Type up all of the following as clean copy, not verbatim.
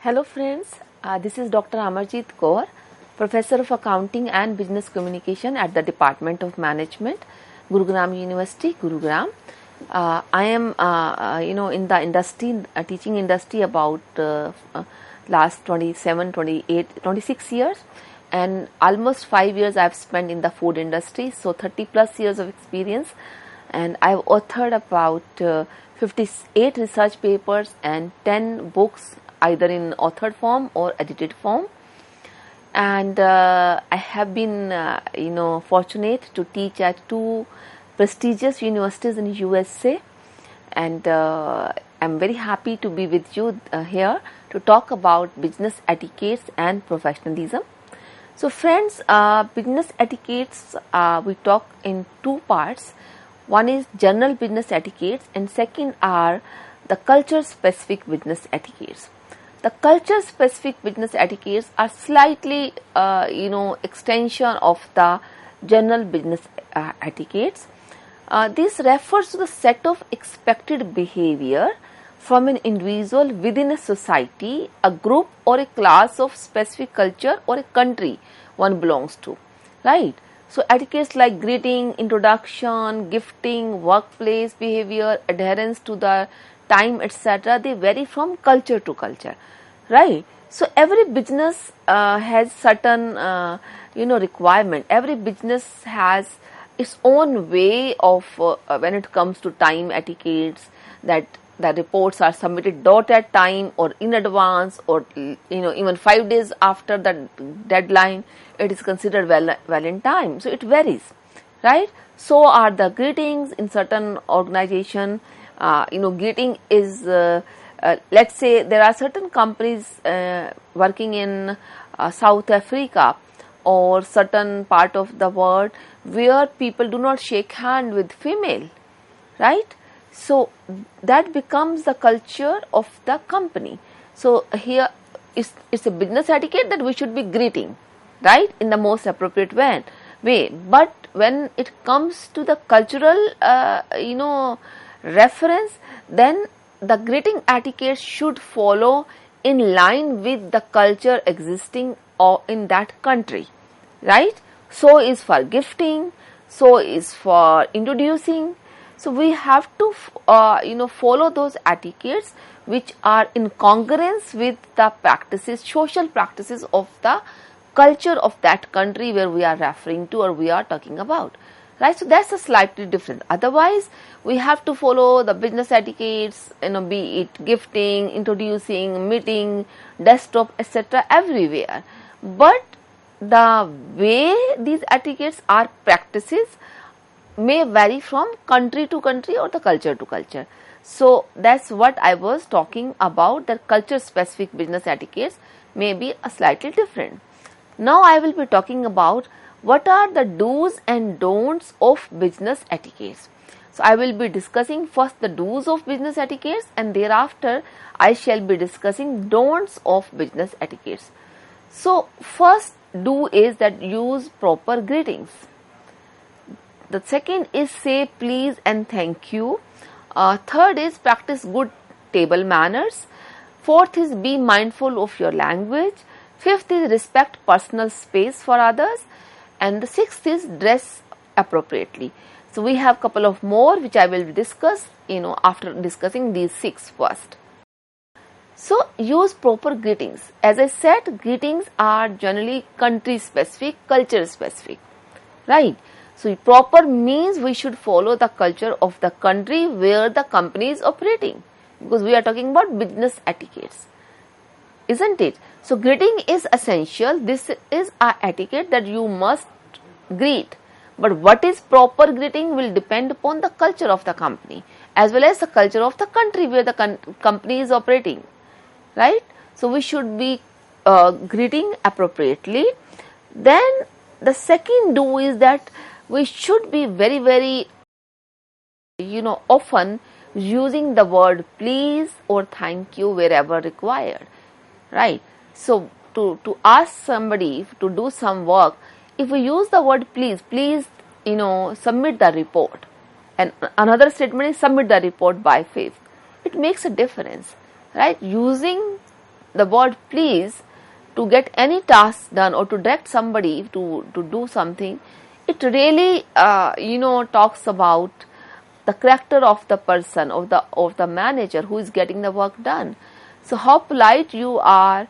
Hello friends, this is Dr. Amarjeet Kaur, Professor of Accounting and Business Communication at the Department of Management, Gurugram University, Gurugram. I am, in the industry, teaching industry about last 27, 28, 26 years, and almost 5 years I have spent in the food industry, so 30 plus years of experience, and I have authored about 58 research papers and 10 books, either in authored form or edited form. And I have been fortunate to teach at 2 prestigious universities in USA, and I'm very happy to be with you here to talk about business etiquettes and professionalism. So friends, business etiquettes we talk in 2 parts. One is general business etiquettes and second are the culture specific business etiquettes. The culture specific business etiquettes are slightly extension of the general business etiquettes. This refers to the set of expected behavior from an individual within a society, a group or a class of specific culture or a country one belongs to, right? So etiquettes like greeting, introduction, gifting, workplace behavior, adherence to the time, etc., they vary from culture to culture, right? So every business has certain requirement. Every business has its own way of when it comes to time etiquettes, that the reports are submitted at time or in advance, or even 5 days after the deadline it is considered well in time. So it varies, right? So are the greetings in certain organization. Greeting is let's say there are certain companies working in South Africa or certain part of the world where people do not shake hand with female, right? So that becomes the culture of the company. So here it's a business etiquette that we should be greeting, right, in the most appropriate way. But when it comes to the cultural reference, then the greeting etiquette should follow in line with the culture existing or in that country, right? So is for gifting, so is for introducing. So we have to follow those etiquettes which are in congruence with the practices, social practices of the culture of that country where we are referring to or we are talking about, right? So that's a slightly different. Otherwise, we have to follow the business etiquettes, be it gifting, introducing, meeting, desktop, etc., everywhere. But the way these etiquettes are practices may vary from country to country or the culture to culture. So that's what I was talking about, that culture specific business etiquettes may be a slightly different. Now I will be talking about what are the do's and don'ts of business etiquettes. So I will be discussing first the do's of business etiquettes, and thereafter I shall be discussing don'ts of business etiquettes. So first do is that use proper greetings. The second is say please and thank you. Third is practice good table manners. Fourth is be mindful of your language. Fifth is respect personal space for others. And the sixth is dress appropriately. So we have couple of more which I will discuss after discussing these 6 first. So use proper greetings. As I said, greetings are generally country specific, culture specific, right? So proper means we should follow the culture of the country where the company is operating, because we are talking about business etiquettes, isn't it? So greeting is essential. This is a etiquette that you must greet. But what is proper greeting will depend upon the culture of the company as well as the culture of the country where the company is operating, right? So we should be greeting appropriately. Then the second do is that we should be very, very often using the word please or thank you wherever required, right? So to ask somebody to do some work, if we use the word please, submit the report, and another statement is submit the report by 5th, it makes a difference, right? Using the word please to get any task done or to direct somebody to do something, it really talks about the character of the person, of the manager who is getting the work done. So how polite you are,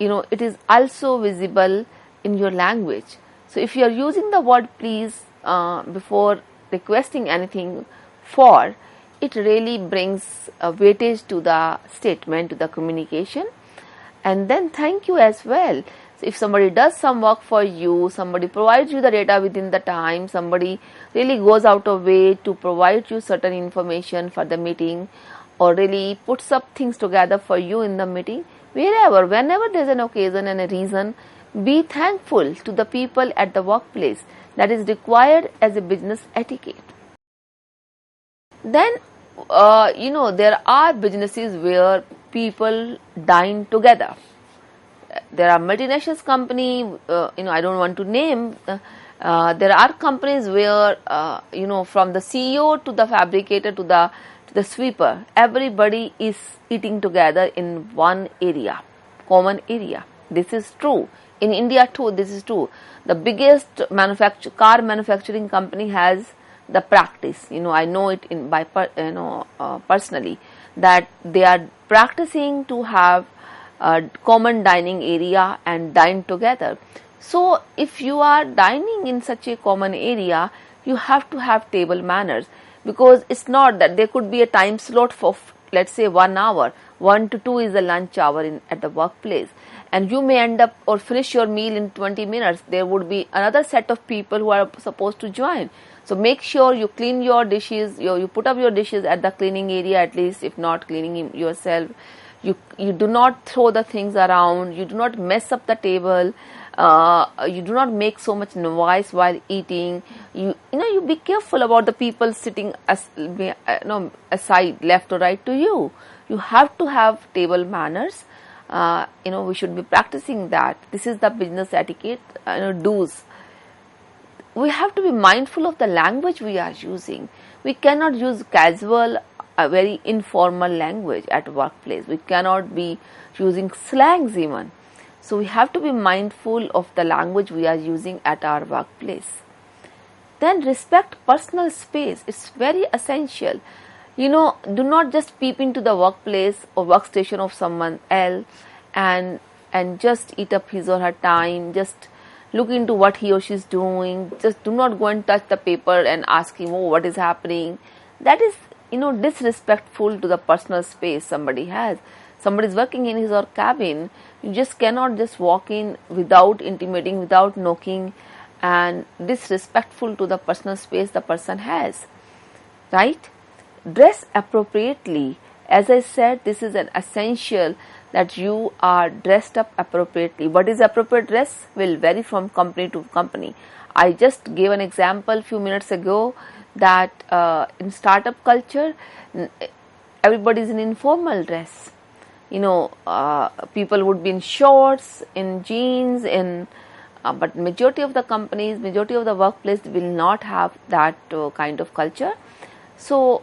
it is also visible in your language. So if you are using the word please before requesting anything for, it really brings a weightage to the statement, to the communication. And then thank you as well. So if somebody does some work for you, somebody provides you the data within the time, somebody really goes out of way to provide you certain information for the meeting, or really puts up things together for you in the meeting, wherever, whenever there is an occasion and a reason, be thankful to the people at the workplace. That is required as a business etiquette. Then, there are businesses where people dine together. There are multinational company, I don't want to name. There are companies where, from the CEO to the fabricator to the sweeper, everybody is eating together in one area, common area. This is true. In India too, this is true. The biggest car manufacturing company has the practice. I know it personally, that they are practicing to have a common dining area and dine together. So if you are dining in such a common area, you have to have table manners, because it's not that there could be a time slot for, let's say, 1 hour. 1 to 2 is the lunch hour at the workplace, and you may end up or finish your meal in 20 minutes. There would be another set of people who are supposed to join. So make sure you clean your dishes, you put up your dishes at the cleaning area at least, if not cleaning yourself. You do not throw the things around, you do not mess up the table, you do not make so much noise while eating. You be careful about the people sitting aside, left or right to you. You have to have table manners. We should be practicing that. This is the business etiquette, do's. We have to be mindful of the language we are using. We cannot use casual, very informal language at workplace. We cannot be using slangs even. So we have to be mindful of the language we are using at our workplace. Then respect personal space. It's very essential. Do not just peep into the workplace or workstation of someone else and just eat up his or her time. Just look into what he or she is doing. Just do not go and touch the paper and ask him, oh, what is happening. That is, disrespectful to the personal space somebody has. Somebody is working in his or cabin. You just cannot just walk in without intimating, without knocking, and disrespectful to the personal space the person has. Right? Dress appropriately. As I said, this is an essential, that you are dressed up appropriately. What is appropriate dress will vary from company to company. I just gave an example a few minutes ago that in startup culture, everybody is in informal dress. People would be in shorts, in jeans, but majority of the companies, majority of the workplace will not have that kind of culture. So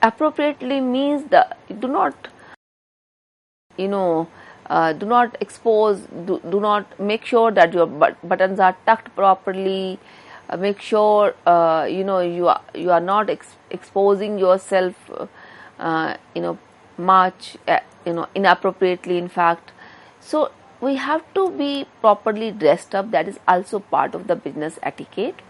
appropriately means do not expose, do not, make sure that your buttons are tucked properly. Make sure you are not exposing yourself much inappropriately, in fact. So we have to be properly dressed up. That is also part of the business etiquette.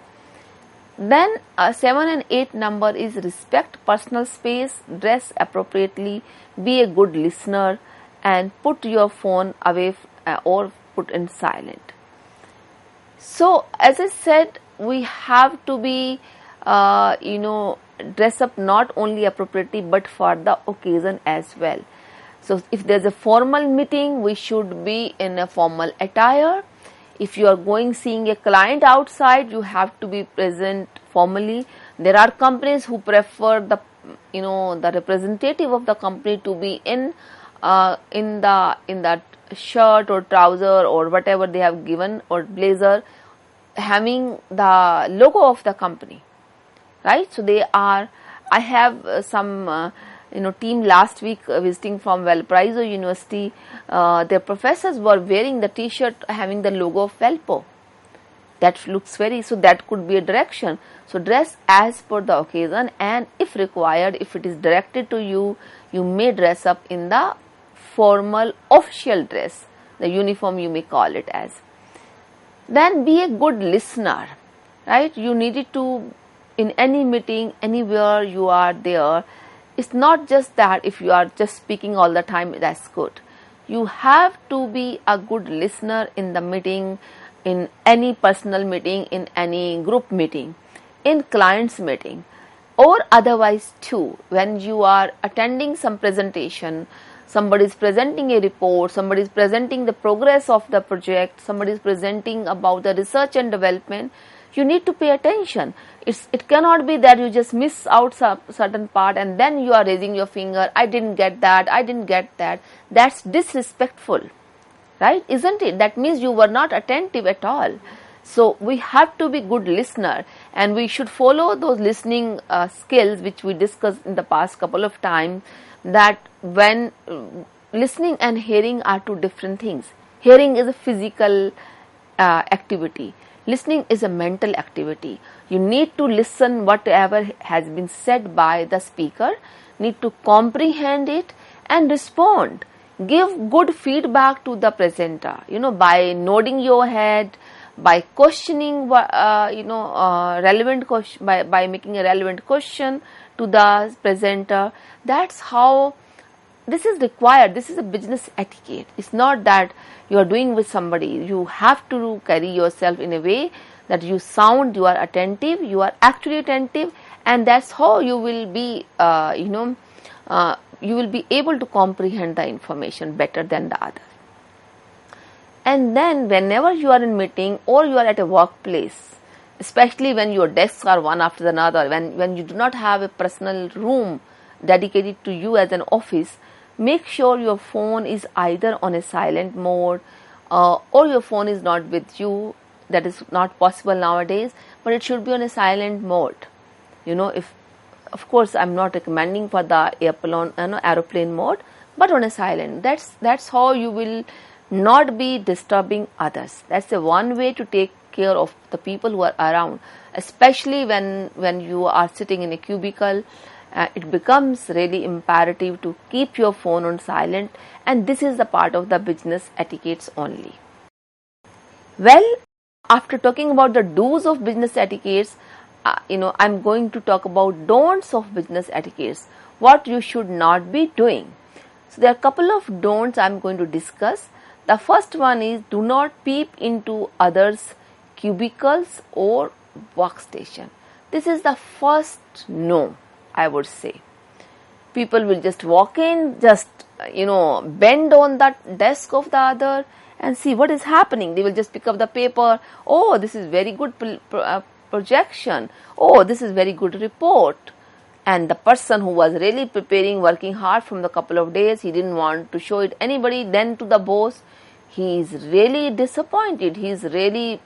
Then 7 and 8 number is respect personal space, dress appropriately, be a good listener, and put your phone away or put in silent. So as I said, we have to be dress up not only appropriately but for the occasion as well. So if there's a formal meeting, we should be in a formal attire. If you are seeing a client outside, you have to be present formally. There are companies who prefer the representative of the company to be in that shirt or trouser or whatever they have given, or blazer, having the logo of the company, right? So I have some team last week visiting from Valparaiso University, their professors were wearing the t-shirt having the logo of Valpo. That looks so that could be a direction. So dress as per the occasion, and if required, if it is directed to you, you may dress up in the formal official dress, the uniform you may call it as. Then be a good listener, right? You needed to, in any meeting, anywhere you are there, it's not just that if you are just speaking all the time, that's good. You have to be a good listener in the meeting, in any personal meeting, in any group meeting, in clients meeting, or otherwise too. When you are attending some presentation, somebody is presenting a report, somebody is presenting the progress of the project, somebody is presenting about the research and development, you need to pay attention. It cannot be that you just miss out some certain part and then you are raising your finger, I didn't get that, I didn't get that. That's disrespectful, right? Isn't it? That means you were not attentive at all. So we have to be good listener, and we should follow those listening skills which we discussed in the past couple of times, that when listening and hearing are two different things. Hearing is a physical activity. Listening is a mental activity. You need to listen whatever has been said by the speaker, need to comprehend it and respond. Give good feedback to the presenter, by nodding your head, by questioning, relevant question, by making a relevant question to the presenter. That's how this is required. This is a business etiquette. It's not that you are doing with somebody. You have to carry yourself in a way that you sound, you are attentive, you are actually attentive, and that's how you will be, you will be able to comprehend the information better than the other. And then whenever you are in meeting or you are at a workplace, especially when your desks are one after another, when you do not have a personal room dedicated to you as an office, make sure your phone is either on a silent mode or your phone is not with you. That is not possible nowadays, but it should be on a silent mode. Of course, I'm not recommending for the aeroplane mode, but on a silent. That's how you will not be disturbing others. That's the one way to take care of the people who are around, especially when you are sitting in a cubicle. It becomes really imperative to keep your phone on silent, and this is the part of the business etiquettes only. Well, after talking about the do's of business etiquettes, I'm going to talk about don'ts of business etiquettes, what you should not be doing. So there are a couple of don'ts I'm going to discuss. The first one is, do not peep into others' cubicles or workstation. This is the first no, I would say. People will just walk in, just bend on the desk of the other and see what is happening. They will just pick up the paper. Oh, this is very good projection. Oh, this is very good report. And the person who was really preparing, working hard from the couple of days, he didn't want to show it anybody, then to the boss. He is really disappointed. He is really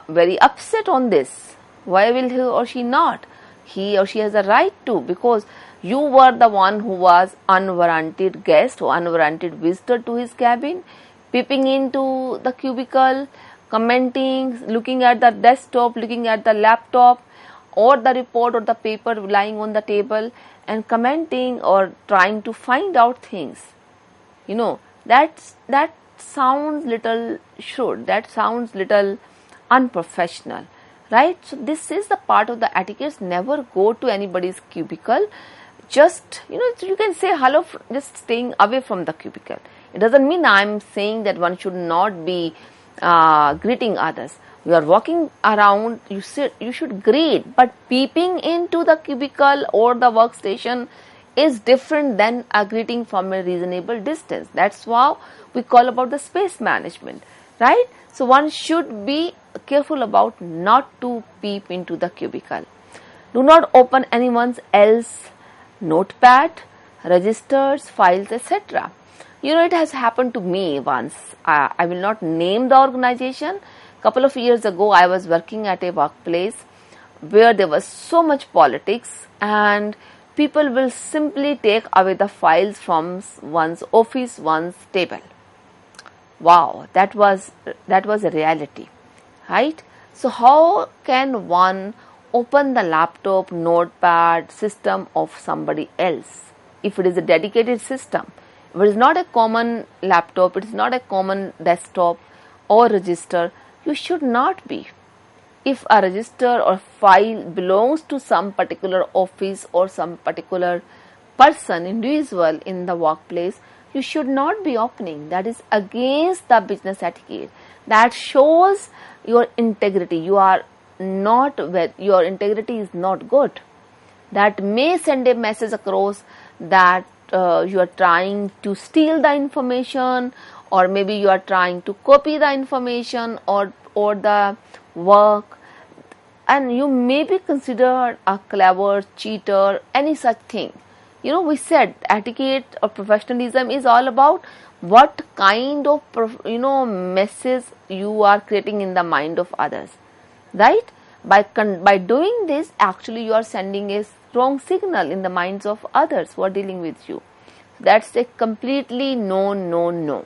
very upset on this. Why will he or she not? He or she has a right to, because you were the one who was unwarranted guest or unwarranted visitor to his cabin, peeping into the cubicle, commenting, looking at the desktop, looking at the laptop or the report or the paper lying on the table and commenting or trying to find out things. That sounds little shrewd, that sounds little unprofessional, right? So this is the part of the etiquette. Never go to anybody's cubicle. Just, you can say hello, just staying away from the cubicle. It doesn't mean I'm saying that one should not be greeting others. You are walking around, you should greet, but peeping into the cubicle or the workstation is different than a greeting from a reasonable distance. That's why we call about the space management, right? So one should be careful about not to peep into the cubicle. Do not open anyone else's notepad, registers, files, etc. It has happened to me once. I will not name the organization. Couple of years ago, I was working at a workplace where there was so much politics and people will simply take away the files from one's office, one's table. Wow, that was a reality, right? So how can one open the laptop, notepad system of somebody else if it is a dedicated system? If it is not a common laptop, it is not a common desktop or register, you should not be. If a register or file belongs to some particular office or some particular person, individual in the workplace, you should not be opening. That is against the business etiquette. That shows your integrity. Your integrity is not good. That may send a message across that you are trying to steal the information, or maybe you are trying to copy the information or the work, and you may be considered a clever cheater, any such thing. We said etiquette or professionalism is all about what kind of message you are creating in the mind of others, right? By doing this, actually you are sending a wrong signal in the minds of others who are dealing with you. That's a completely no.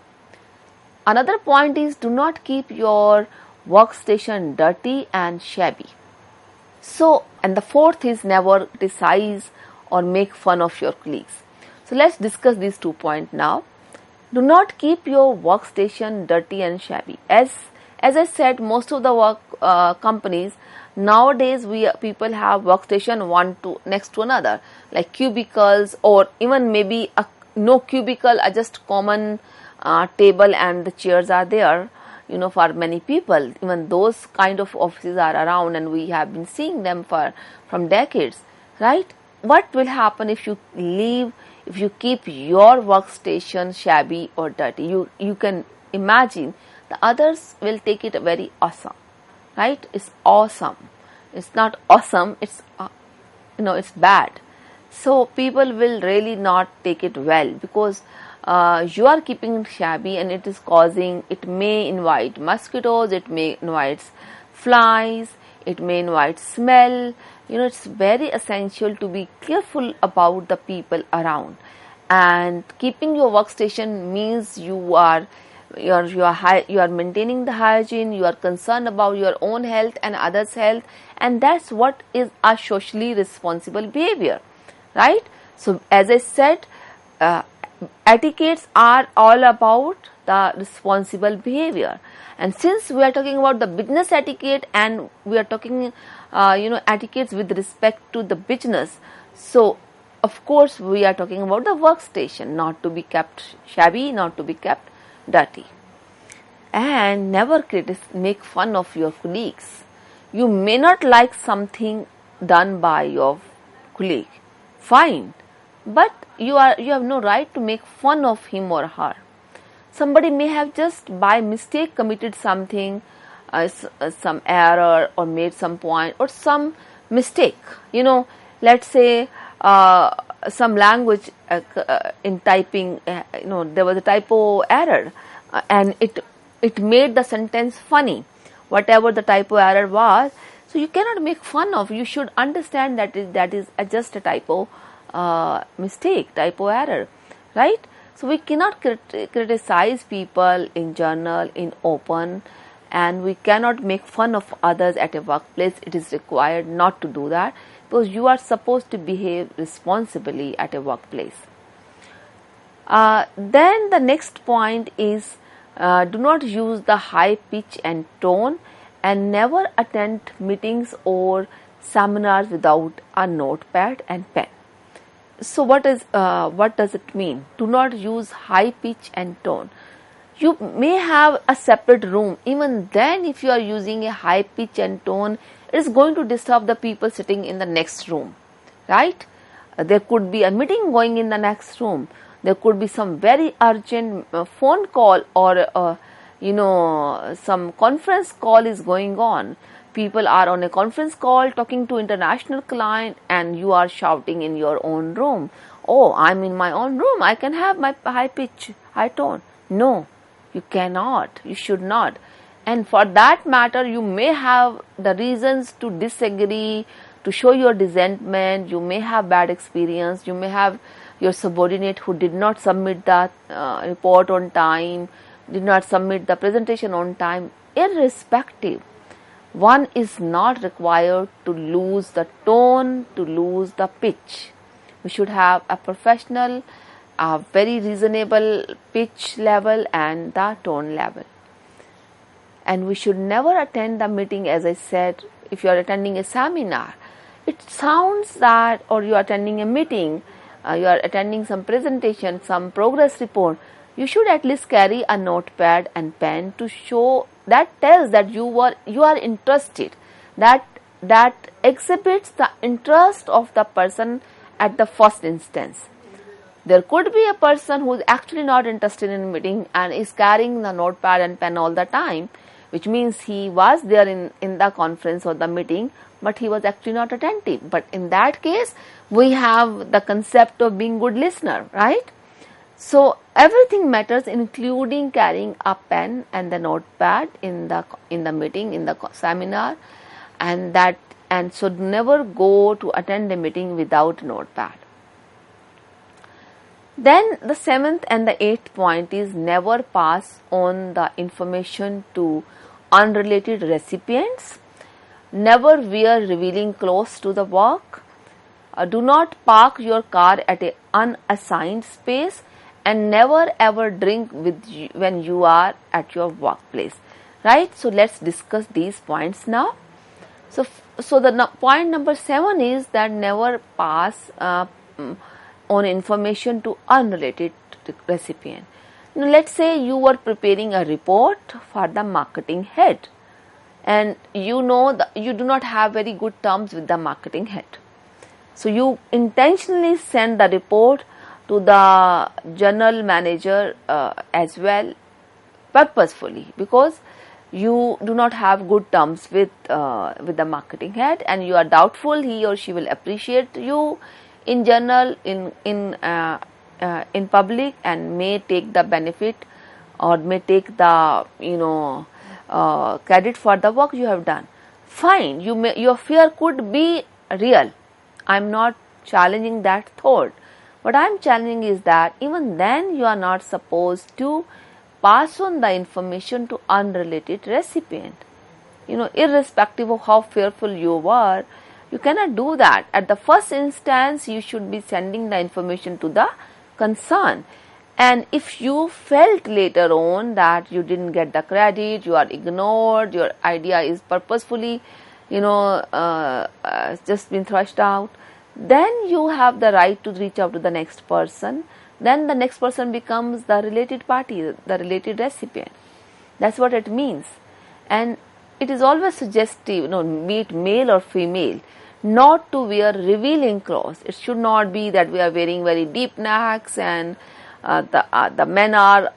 Another point is, do not keep your workstation dirty and shabby. So, and the fourth is, never criticize or make fun of your colleagues. So let's discuss these 2 points now. Do not keep your workstation dirty and shabby. As I said, most of the work companies nowadays, people have workstation one next to another, like cubicles, or even maybe no cubicle, just common table and the chairs are there. For many people, even those kind of offices are around, and we have been seeing them from decades, right? What will happen if you keep your workstation shabby or dirty? You can imagine the others will take it very awesome, right? It's awesome. It's not awesome. It's it's bad. So people will really not take it well, because you are keeping it shabby, and it may invite mosquitoes, it may invite flies, it may invite smell. It's very essential to be careful about the people around. And keeping your workstation means you are maintaining the hygiene, you are concerned about your own health and others' health, and that's what is a socially responsible behavior, right? So as I said, etiquettes are all about the responsible behavior. And since we are talking about the business etiquette, and we are talking etiquettes with respect to the business, so of course we are talking about the workstation, not to be kept shabby, not to be kept dirty. And never make fun of your colleagues. You may not like something done by your colleague, fine, but you have no right to make fun of him or her. Somebody may have just by mistake committed something, some error, or made some point or some mistake. Let's say some language in typing, there was a typo error, and it made the sentence funny, whatever the typo error was. So you cannot make fun of. You should understand that is just a typo mistake, typo error, right? So we cannot criticize people in journal, in open, and we cannot make fun of others at a workplace. It is required not to do that, because you are supposed to behave responsibly at a workplace. Then the next point is, do not use the high pitch and tone, and never attend meetings or seminars without a notepad and pen. So what does it mean? Do not use high pitch and tone. You may have a separate room. Even then, if you are using a high pitch and tone, it is going to disturb the people sitting in the next room, right? There could be a meeting going in the next room. There could be some very urgent phone call, or some conference call is going on. People are on a conference call talking to international client, and you are shouting in your own room. Oh, I'm in my own room, I can have my high pitch, high tone. No, you cannot, you should not. And for that matter, you may have the reasons to disagree, to show your resentment. You may have bad experience, you may have your subordinate who did not submit the report on time, did not submit the presentation on time. Irrespective, one is not required to lose the tone, to lose the pitch. We should have a professional, a very reasonable pitch level and the tone level. And we should never attend the meeting. As I said, if you are attending a seminar, it sounds that, or you are attending a meeting, you are attending some presentation, some progress report, you should at least carry a notepad and pen to show, that tells that you are interested, that exhibits the interest of the person at the first instance. There could be a person who is actually not interested in meeting and is carrying the notepad and pen all the time, which means he was there in the conference or the meeting, but he was actually not attentive. But in that case, we have the concept of being good listener, right? So everything matters, including carrying a pen and the notepad in the meeting, in the seminar, and so never go to attend a meeting without notepad. Then the 7th and the 8th point is never pass on the information to unrelated recipients. Never wear revealing clothes to the work. Do not park your car at an unassigned space, and never ever drink when you are at your workplace. Right? So let's discuss these points now. So the point number 7 is that never pass on information to unrelated recipient. Now, let's say you were preparing a report for the marketing head, and you know that you do not have very good terms with the marketing head. So you intentionally send the report to the general manager as well, purposefully, because you do not have good terms with the marketing head, and you are doubtful he or she will appreciate you in general, in public, and may take the benefit or may take the credit for the work you have done. Fine, your fear could be real. I am not challenging that thought. What I am challenging is that even then you are not supposed to pass on the information to unrelated recipient. Irrespective of how fearful you were, you cannot do that. At the first instance, you should be sending the information to the concern. And if you felt later on that you didn't get the credit, you are ignored, your idea is purposefully, just been thrust out, then you have the right to reach out to the next person. Then the next person becomes the related party, the related recipient. That's what it means. And it is always suggestive, be it male or female, not to wear revealing clothes. It should not be that we are wearing very deep necks and the men are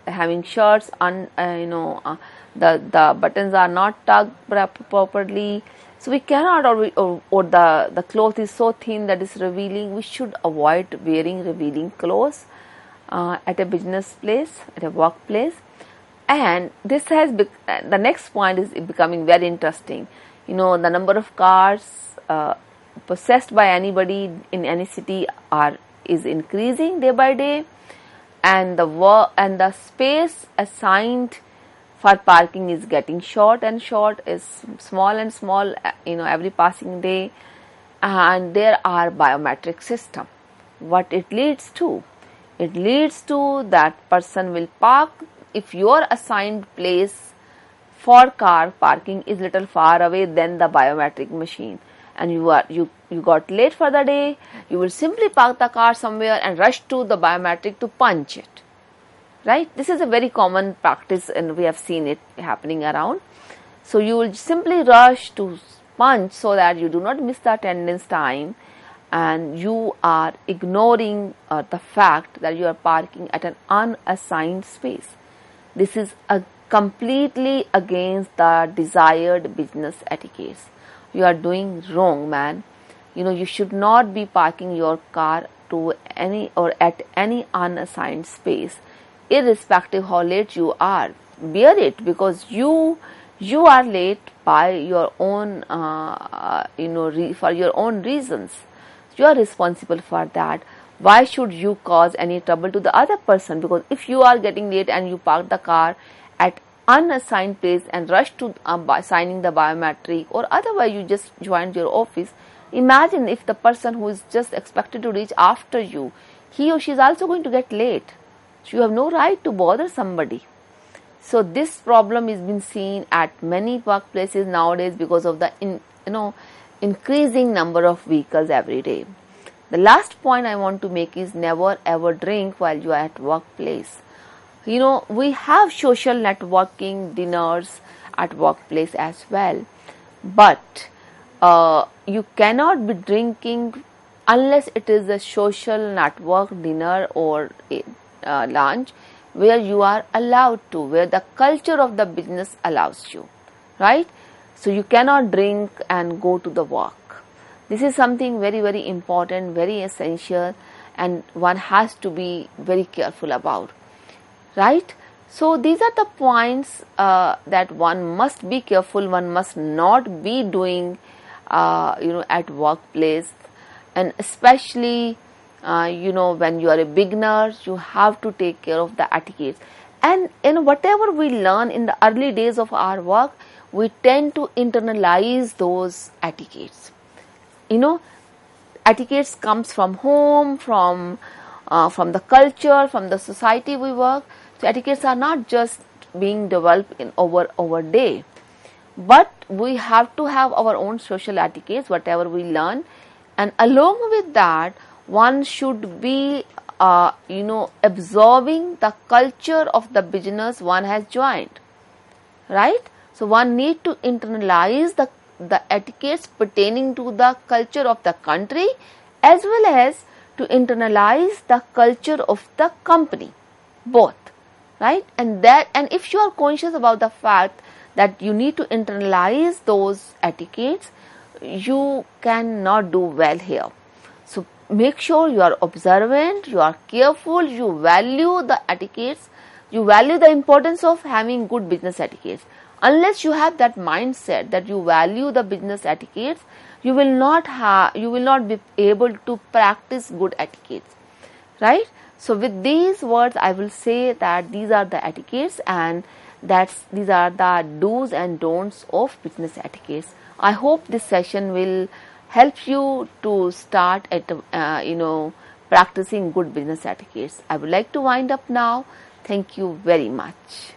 having shirts and the buttons are not tucked properly. So we cannot, or the cloth is so thin that is revealing. We should avoid wearing revealing clothes at a business place, at a workplace. And this has the next point is becoming very interesting. The number of cars possessed by anybody in any city is increasing day by day, and the space assigned for parking is getting short and short, is small and small, every passing day, and there are biometric system. What it leads to? It leads to that person will park. If your assigned place for car parking is little far away than the biometric machine, and you got late for the day, you will simply park the car somewhere and rush to the biometric to punch it. Right? This is a very common practice, and we have seen it happening around. So you will simply rush to punch so that you do not miss the attendance time, and you are ignoring the fact that you are parking at an unassigned space. This is completely against the desired business etiquettes. You are doing wrong, man. You should not be parking your car to any or at any unassigned space, irrespective how late you are. Bear it, because you You are late by your own, for your own reasons. You are responsible for that. Why should you cause any trouble to the other person? Because if you are getting late and you park the car at unassigned place and rush to signing the biometric, or otherwise you just joined your office, imagine if the person who is just expected to reach after you, he or she is also going to get late. So you have no right to bother somebody. So this problem is being seen at many workplaces nowadays because of the increasing number of vehicles every day. The last point I want to make is never ever drink while you are at workplace. We have social networking dinners at workplace as well, but you cannot be drinking unless it is a social network dinner or lunch where you are allowed to, where the culture of the business allows you, right? So you cannot drink and go to the work. This is something very, very important, very essential, and one has to be very careful about, right? So these are the points that one must be careful, one must not be doing, at workplace, and especially, when you are a beginner, you have to take care of the etiquettes. And whatever we learn in the early days of our work, we tend to internalize those etiquettes. Etiquettes comes from home, from the culture, from the society we work. So etiquettes are not just being developed in over day, but we have to have our own social etiquettes, whatever we learn, and along with that, one should be absorbing the culture of the business one has joined, right? So one need to internalize the etiquettes pertaining to the culture of the country, as well as to internalize the culture of the company, both, right? And if you are conscious about the fact that you need to internalize those etiquettes, you cannot do well here. So make sure you are observant, you are careful, you value the etiquettes, you value the importance of having good business etiquettes. Unless you have that mindset that you value the business etiquettes, you will not be able to practice good etiquettes, right? So with these words, I will say that these are the etiquettes, and these are the do's and don'ts of business etiquettes. I hope this session will help you to start at practicing good business etiquettes. I would like to wind up now. Thank you very much.